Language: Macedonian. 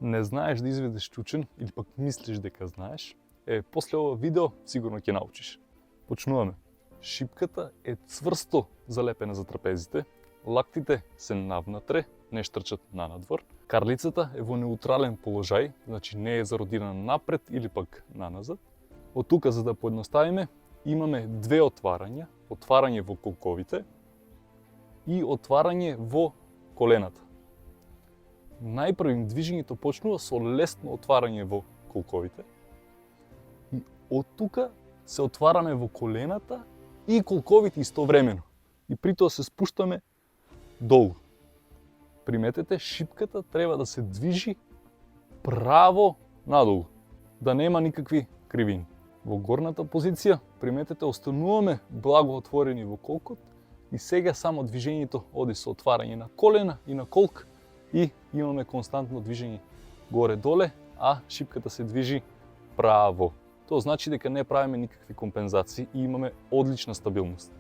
не знаеш да изведеш чучен или пак мислиш дека знаеш, после ова видео сигурно ќе научиш. Почнуваме. Шипката е цврсто залепена за трапезите, лактите се навнатре, не штрчат нанадвор. Карлицата е во неутрален положај, значи не е зародирана напред или пак наназад. Од тука, за да поедноставиме, имаме две отварања, отварање во колковите и отварање во колената. Најпрвим движењето почнува со лесно отварање во колковите и од тука се отвараме во колената и колковите истовремено. И при тоа се спуштаме долу. Приметете, шипката треба да се движи право надолу, да нема никакви кривини. Во горната позиција, приметете, остануваме благо отворени во колкот и сега само движењето оди со отварање на колена и на колк и имаме константно движење горе-доле, а шипката се движи право. Тоа значи дека не правиме никакви компензации и имаме одлична стабилност.